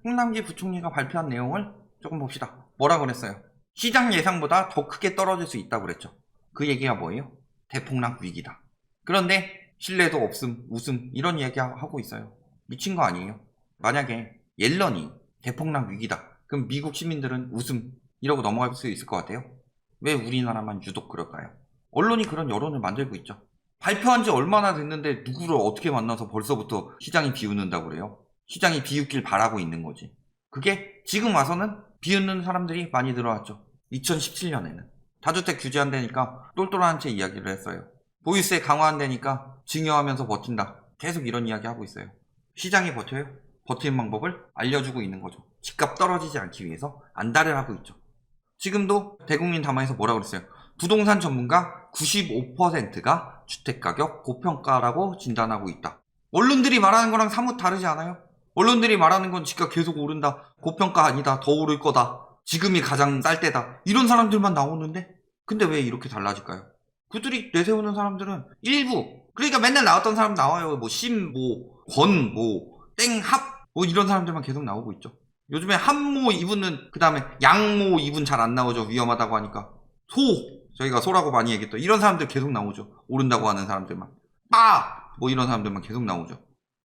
홍남기 부총리가 발표한 내용을 조금 봅시다. 뭐라 그랬어요? 시장 예상보다 더 크게 떨어질 수 있다고 그랬죠. 그 얘기가 뭐예요? 대폭락 위기다. 그런데 신뢰도 없음, 웃음 이런 얘기하고 있어요. 미친 거 아니에요? 만약에 옐런이 대폭락 위기다. 그럼 미국 시민들은 웃음 이러고 넘어갈 수 있을 것 같아요? 왜 우리나라만 유독 그럴까요? 언론이 그런 여론을 만들고 있죠. 발표한 지 얼마나 됐는데 누구를 어떻게 만나서 벌써부터 시장이 비웃는다고 그래요? 시장이 비웃길 바라고 있는 거지. 그게 지금 와서는 비웃는 사람들이 많이 늘어왔죠. 2017년에는 다주택 규제한다니까 똘똘한 채 이야기를 했어요. 보유세 강화한다니까 증여하면서 버틴다. 계속 이런 이야기 하고 있어요. 시장이 버텨요? 버티는 방법을 알려주고 있는 거죠. 집값 떨어지지 않기 위해서 안달을 하고 있죠. 지금도 대국민 담화에서 뭐라 그랬어요? 부동산 전문가 95%가 주택가격 고평가라고 진단하고 있다. 언론들이 말하는 거랑 사뭇 다르지 않아요? 언론들이 말하는 건 집값 계속 오른다. 고평가 아니다. 더 오를 거다. 지금이 가장 쌀 때다. 이런 사람들만 나오는데? 근데 왜 이렇게 달라질까요? 그들이 내세우는 사람들은 일부, 그러니까 맨날 나왔던 사람 나와요. 뭐 심, 권, 땡합 이런 사람들만 계속 나오고 있죠. 요즘에 한모 이분은 그 다음에 양모 이분 잘 안 나오죠. 위험하다고 하니까. 저희가 소라고 많이 얘기했던 이런 사람들 계속 나오죠. 오른다고 하는 사람들만. 이런 사람들만 계속 나오죠.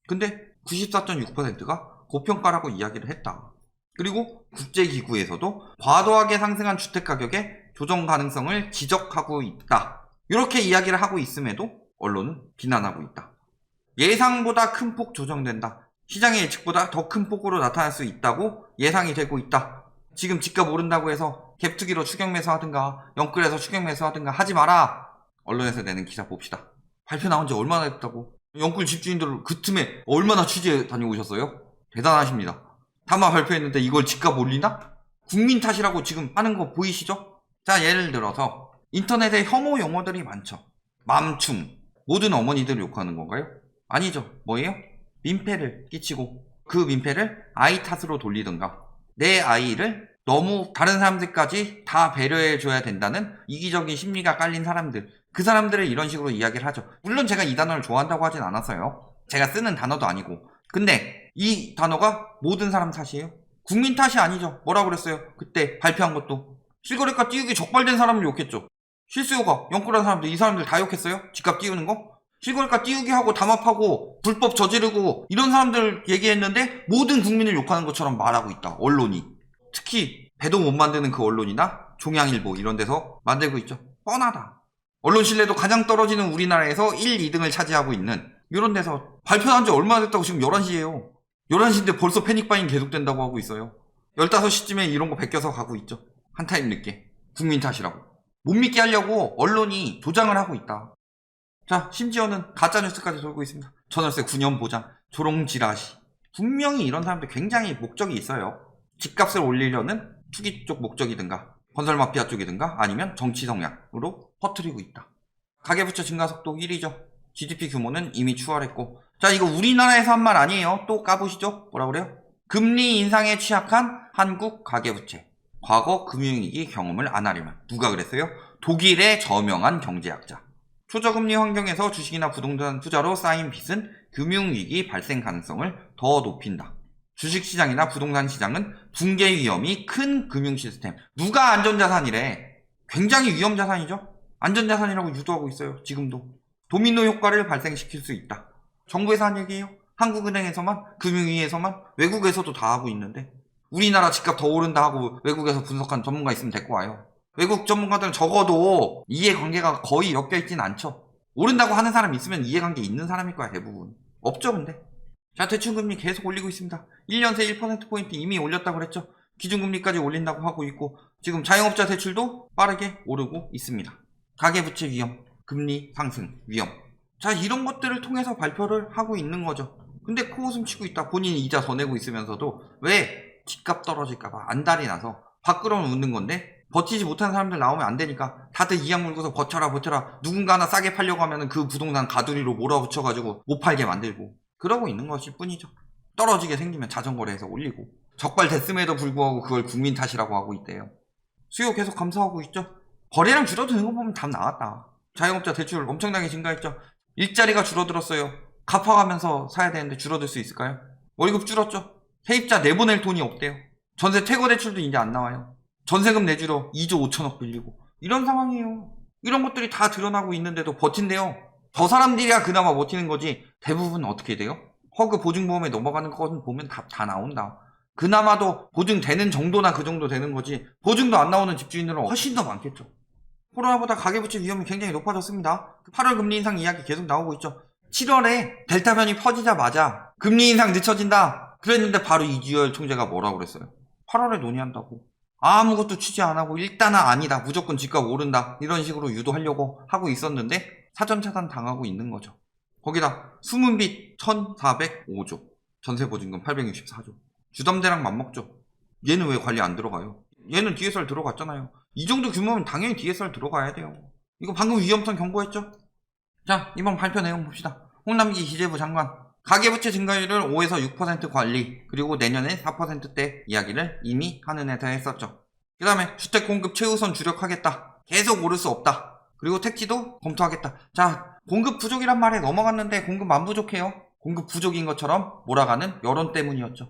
근데 94.6%가 고평가라고 이야기를 했다. 그리고 국제기구에서도 과도하게 상승한 주택가격의 조정 가능성을 지적하고 있다. 이렇게 이야기를 하고 있음에도 언론은 비난하고 있다. 예상보다 큰 폭 조정된다. 시장의 예측보다 더 큰 폭으로 나타날 수 있다고 예상이 되고 있다. 지금 집값 오른다고 해서 갭투기로 추격 매수하든가 영끌에서 추격 매수하든가 하지 마라. 언론에서 내는 기사 봅시다. 발표 나온 지 얼마나 됐다고? 영끌 집주인들 그 틈에 얼마나 취재 다녀오셨어요? 대단하십니다. 담화 발표했는데 이걸 집값 올리나? 국민 탓이라고 지금 하는 거 보이시죠? 자, 예를 들어서 인터넷에 혐오 용어들이 많죠. 맘충, 모든 어머니들을 욕하는 건가요? 아니죠. 뭐예요? 민폐를 끼치고 그 민폐를 아이 탓으로 돌리든가 내 아이를 너무 다른 사람들까지 다 배려해줘야 된다는 이기적인 심리가 깔린 사람들, 그 사람들을 이런 식으로 이야기를 하죠. 물론 제가 이 단어를 좋아한다고 하진 않았어요. 제가 쓰는 단어도 아니고. 근데 이 단어가 모든 사람 탓이에요? 국민 탓이 아니죠. 뭐라고 그랬어요? 그때 발표한 것도 실거래가 띄우기 적발된 사람을 욕했죠. 실수요가 영끌한 사람들, 이 사람들 다 욕했어요? 집값 띄우는 거? 실거래가 띄우기 하고 담합하고 불법 저지르고 이런 사람들 얘기했는데 모든 국민을 욕하는 것처럼 말하고 있다. 언론이. 특히 배도 못 만드는 그 언론이나 종양일보 이런 데서 만들고 있죠. 뻔하다. 언론 신뢰도 가장 떨어지는 우리나라에서 1, 2등을 차지하고 있는 이런 데서 발표한 지 얼마나 됐다고. 지금 11시예요 11시인데 벌써 패닉바잉 계속된다고 하고 있어요. 15시쯤에 이런 거 베껴서 가고 있죠. 한 타임 늦게. 국민 탓이라고. 못 믿게 하려고 언론이 조장을 하고 있다. 자, 심지어는 가짜뉴스까지 돌고 있습니다. 전월세 9년 보장, 조롱지라시. 분명히 이런 사람들 굉장히 목적이 있어요. 집값을 올리려는 투기 쪽 목적이든가 건설 마피아 쪽이든가 아니면 정치 성향으로 퍼뜨리고 있다. 가계부채 증가 속도 1위죠. GDP 규모는 이미 추월했고. 자, 이거 우리나라에서 한 말 아니에요. 또 까보시죠. 뭐라 그래요? 금리 인상에 취약한 한국 가계부채. 과거 금융위기 경험을 안 하려면. 누가 그랬어요? 독일의 저명한 경제학자. 초저금리 환경에서 주식이나 부동산 투자로 쌓인 빚은 금융위기 발생 가능성을 더 높인다. 주식시장이나 부동산 시장은 붕괴 위험이 큰 금융시스템. 누가 안전자산이래? 굉장히 위험자산이죠? 안전자산이라고 유도하고 있어요. 지금도. 도미노 효과를 발생시킬 수 있다. 정부에서 한 얘기예요. 한국은행에서만, 금융위에서만, 외국에서도 다 하고 있는데 우리나라 집값 더 오른다 하고 외국에서 분석한 전문가 있으면 데리고 와요. 외국 전문가들은 적어도 이해관계가 거의 엮여있진 않죠. 오른다고 하는 사람 있으면 이해관계 있는 사람일 거야 대부분. 없죠 근데. 자, 대출금리 계속 올리고 있습니다. 1년 새 1%포인트 이미 올렸다고 그랬죠. 기준금리까지 올린다고 하고 있고 지금 자영업자 대출도 빠르게 오르고 있습니다. 가계부채 위험, 금리 상승 위험. 자, 이런 것들을 통해서 발표를 하고 있는 거죠. 근데 코웃음 치고 있다. 본인이 이자 더 내고 있으면서도 왜 집값 떨어질까봐 안달이 나서 밖으로는 웃는 건데 버티지 못하는 사람들 나오면 안 되니까 다들 이악 물고서 버텨라. 누군가 하나 싸게 팔려고 하면은 그 부동산 가두리로 몰아붙여가지고 못 팔게 만들고 그러고 있는 것일 뿐이죠. 떨어지게 생기면 자전거래해서 올리고 적발됐음에도 불구하고 그걸 국민 탓이라고 하고 있대요. 수요 계속 감소하고 있죠. 거래량 줄어드는 거 보면 답 나왔다. 자영업자 대출 엄청나게 증가했죠. 일자리가 줄어들었어요. 갚아가면서 사야 되는데 줄어들 수 있을까요? 월급 줄었죠. 세입자 내보낼 돈이 없대요. 전세 퇴거 대출도 이제 안 나와요. 전세금 내주러 2조 5천억 빌리고 이런 상황이에요. 이런 것들이 다 드러나고 있는데도 버틴대요. 저 사람들이야 그나마 버티는 거지 대부분 어떻게 돼요? 허그 보증보험에 넘어가는 건 보면 다 나온다. 그나마도 보증되는 정도나 그 정도 되는 거지 보증도 안 나오는 집주인들은 훨씬 더 많겠죠. 코로나보다 가계부채 위험이 굉장히 높아졌습니다. 8월 금리 인상 이야기 계속 나오고 있죠. 7월에 델타 변이 퍼지자마자 금리 인상 늦춰진다 그랬는데 바로 이주열 총재가 뭐라고 그랬어요? 8월에 논의한다고. 아무것도 취재 안 하고 일단은 아니다. 무조건 집값 오른다. 이런 식으로 유도하려고 하고 있었는데 사전 차단 당하고 있는 거죠. 거기다 숨은 빚 1,405조. 전세보증금 864조. 주담대랑 맞먹죠. 얘는 왜 관리 안 들어가요? 얘는 DSR 들어갔잖아요. 이 정도 규모면 당연히 DSR 들어가야 돼요. 이거 방금 위험성 경고했죠? 자, 이번 발표 내용 봅시다. 홍남기 기재부 장관. 가계부채 증가율을 5에서 6% 관리, 그리고 내년에 4%대 이야기를 이미 한은에서 했었죠. 그 다음에 주택 공급 최우선 주력하겠다. 계속 오를 수 없다. 그리고 택지도 검토하겠다. 자, 공급 부족이란 말에 넘어갔는데 공급만 부족해요. 공급 부족인 것처럼 몰아가는 여론 때문이었죠.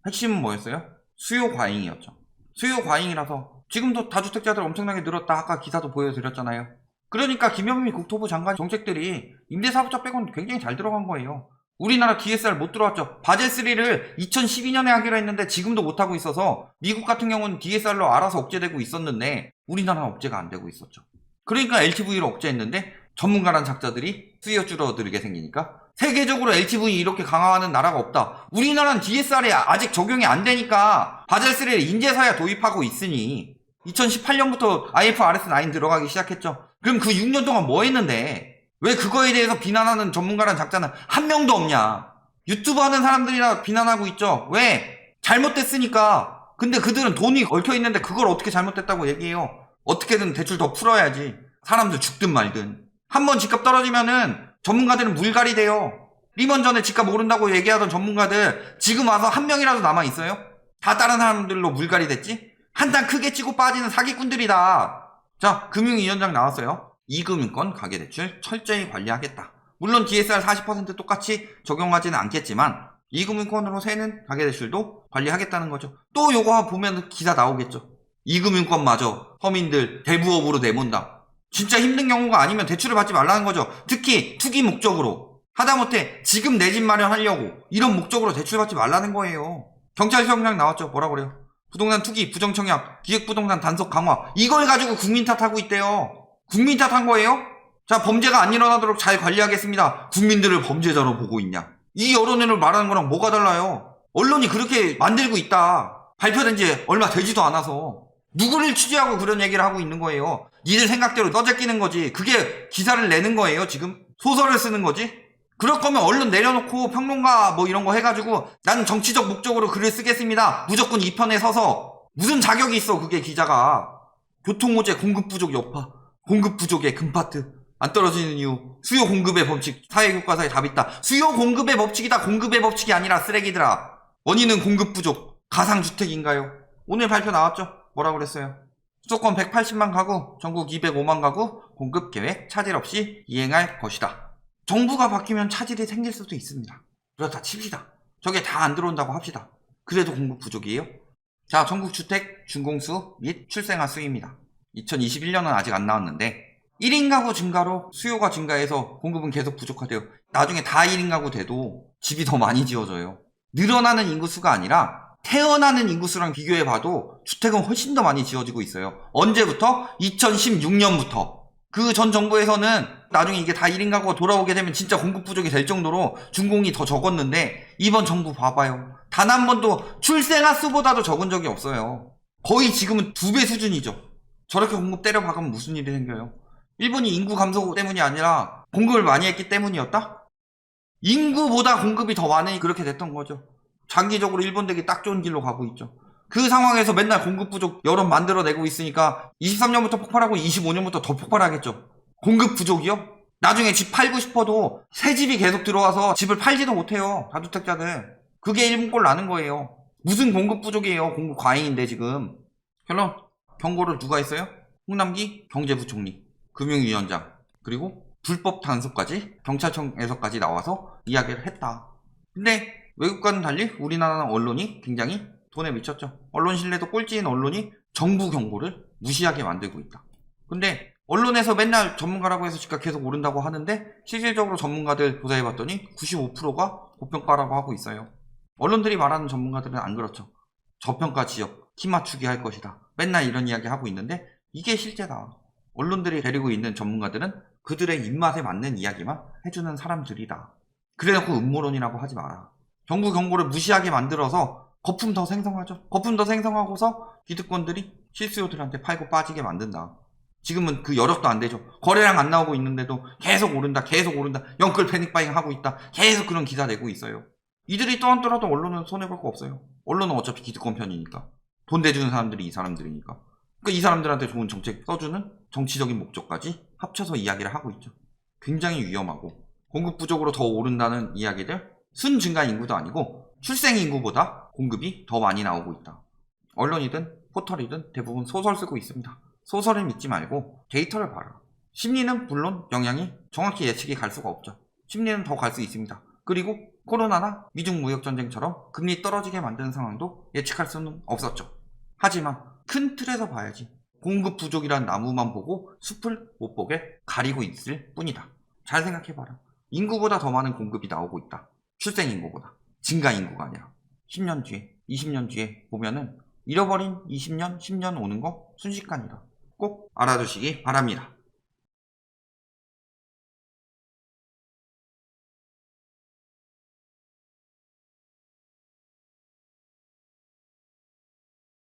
핵심은 뭐였어요? 수요 과잉이었죠. 수요 과잉이라서 지금도 다주택자들 엄청나게 늘었다. 아까 기사도 보여드렸잖아요. 그러니까 김현미 국토부 장관 정책들이 임대사업자 빼고는 굉장히 잘 들어간 거예요. 우리나라 DSR 못 들어왔죠. 바젤3를 2012년에 하기로 했는데 지금도 못하고 있어서 미국 같은 경우는 DSR로 알아서 억제되고 있었는데 우리나라는 억제가 안 되고 있었죠. 그러니까 LTV를 억제했는데 전문가란 작자들이 수요 줄어들게 생기니까 세계적으로 LTV 이렇게 강화하는 나라가 없다. 우리나라는 DSR이 아직 적용이 안 되니까 바젤3를 인제서야 도입하고 있으니 2018년부터 IFRS 9 들어가기 시작했죠. 그럼 그 6년 동안 뭐 했는데 왜 그거에 대해서 비난하는 전문가란 작자는 한 명도 없냐. 유튜브 하는 사람들이라 비난하고 있죠. 왜? 잘못됐으니까. 근데 그들은 돈이 얽혀있는데 그걸 어떻게 잘못됐다고 얘기해요. 어떻게든 대출 더 풀어야지. 사람들 죽든 말든. 한번 집값 떨어지면은 전문가들은 물갈이 돼요. 리먼 전에 집값 오른다고 얘기하던 전문가들 지금 와서 한 명이라도 남아있어요? 다 다른 사람들로 물갈이 됐지? 한단 크게 치고 빠지는 사기꾼들이다. 자, 금융위원장 나왔어요. 이금융권 가계대출 철저히 관리하겠다. 물론 DSR 40% 똑같이 적용하지는 않겠지만 이금융권으로 세는 가계대출도 관리하겠다는 거죠. 또 요거 보면 기사 나오겠죠. 이금융권마저 서민들 대부업으로 내몬다. 진짜 힘든 경우가 아니면 대출을 받지 말라는 거죠. 특히 투기 목적으로. 하다못해 지금 내 집 마련하려고 이런 목적으로 대출 받지 말라는 거예요. 경찰청장 나왔죠. 뭐라 그래요? 부동산 투기, 부정청약, 기획부동산 단속 강화 이걸 가지고 국민 탓하고 있대요. 국민 탓한 거예요? 자, 범죄가 안 일어나도록 잘 관리하겠습니다. 국민들을 범죄자로 보고 있냐? 이 여론을 말하는 거랑 뭐가 달라요? 언론이 그렇게 만들고 있다. 발표된 지 얼마 되지도 않아서. 누구를 취재하고 그런 얘기를 하고 있는 거예요. 니들 생각대로 떠제끼는 거지. 그게 기사를 내는 거예요, 지금? 소설을 쓰는 거지? 그럴 거면 언론 내려놓고 평론가 뭐 이런 거 해가지고 난 정치적 목적으로 글을 쓰겠습니다. 무조건 이 편에 서서. 무슨 자격이 있어, 그게 기자가. 교통호재 공급 부족 여파. 공급 부족의 금파트. 안 떨어지는 이유. 수요 공급의 법칙. 사회교과서에 답 있다. 수요 공급의 법칙이다. 공급의 법칙이 아니라 쓰레기들아. 원인은 공급 부족. 가상주택인가요? 오늘 발표 나왔죠? 뭐라고 그랬어요? 수도권 180만 가구, 전국 205만 가구 공급 계획 차질 없이 이행할 것이다. 정부가 바뀌면 차질이 생길 수도 있습니다. 그렇다 칩시다. 저게 다 안 들어온다고 합시다. 그래도 공급 부족이에요? 자, 전국 주택 준공수 및 출생아 수입니다. 2021년은 아직 안 나왔는데 1인 가구 증가로 수요가 증가해서 공급은 계속 부족하대요. 나중에 다 1인 가구 돼도 집이 더 많이 지어져요. 늘어나는 인구수가 아니라 태어나는 인구수랑 비교해봐도 주택은 훨씬 더 많이 지어지고 있어요. 언제부터? 2016년부터. 그 전 정부에서는 나중에 이게 다 1인 가구가 돌아오게 되면 진짜 공급 부족이 될 정도로 준공이 더 적었는데 이번 정부 봐봐요. 단 한 번도 출생아 수보다도 적은 적이 없어요. 거의 지금은 2배 수준이죠. 저렇게 공급 때려박으면 무슨 일이 생겨요? 일본이 인구 감소 때문이 아니라 공급을 많이 했기 때문이었다? 인구보다 공급이 더 많으니 그렇게 됐던 거죠. 장기적으로 일본 되기 딱 좋은 길로 가고 있죠. 그 상황에서 맨날 공급 부족 여론 만들어내고 있으니까 23년부터 폭발하고 25년부터 더 폭발하겠죠. 공급 부족이요? 나중에 집 팔고 싶어도 새 집이 계속 들어와서 집을 팔지도 못해요. 다주택자들. 그게 일본꼴 나는 거예요. 무슨 공급 부족이에요. 공급 과잉인데 지금. 결론. 경고를 누가 했어요? 홍남기 경제부총리, 금융위원장, 그리고 불법 단속까지 경찰청에서까지 나와서 이야기를 했다. 근데 외국과는 달리 우리나라 언론이 굉장히 돈에 미쳤죠. 언론 신뢰도 꼴찌인 언론이 정부 경고를 무시하게 만들고 있다. 근데 언론에서 맨날 전문가라고 해서 지가 계속 오른다고 하는데 실질적으로 전문가들 조사해봤더니 95%가 고평가라고 하고 있어요. 언론들이 말하는 전문가들은 안 그렇죠. 저평가 지역, 키 맞추기 할 것이다. 맨날 이런 이야기 하고 있는데 이게 실제다. 언론들이 데리고 있는 전문가들은 그들의 입맛에 맞는 이야기만 해주는 사람들이다. 그래놓고 음모론이라고 하지 마라. 정부 경고를 무시하게 만들어서 거품 더 생성하죠. 거품 더 생성하고서 기득권들이 실수요들한테 팔고 빠지게 만든다. 지금은 그 여력도 안 되죠. 거래량 안 나오고 있는데도 계속 오른다, 계속 오른다, 영끌 패닉바잉 하고 있다. 계속 그런 기사 내고 있어요. 이들이 떠안더라도 언론은 손해볼 거 없어요. 언론은 어차피 기득권 편이니까. 돈 대주는 사람들이 이 사람들이니까. 그러니까 이 사람들한테 좋은 정책 써주는 정치적인 목적까지 합쳐서 이야기를 하고 있죠. 굉장히 위험하고 공급 부족으로 더 오른다는 이야기들, 순 증가 인구도 아니고 출생 인구보다 공급이 더 많이 나오고 있다. 언론이든 포털이든 대부분 소설 쓰고 있습니다. 소설을 믿지 말고 데이터를 봐라. 심리는 물론 영향이 정확히 예측이 갈 수가 없죠. 심리는 더 갈 수 있습니다. 그리고 코로나나 미중 무역전쟁처럼 금리 떨어지게 만드는 상황도 예측할 수는 없었죠. 하지만 큰 틀에서 봐야지. 공급 부족이란 나무만 보고 숲을 못 보게 가리고 있을 뿐이다. 잘 생각해봐라. 인구보다 더 많은 공급이 나오고 있다. 출생 인구보다. 증가 인구가 아니라. 10년 뒤에, 20년 뒤에 보면은 잃어버린 20년, 10년 오는 거 순식간이다. 꼭 알아두시기 바랍니다.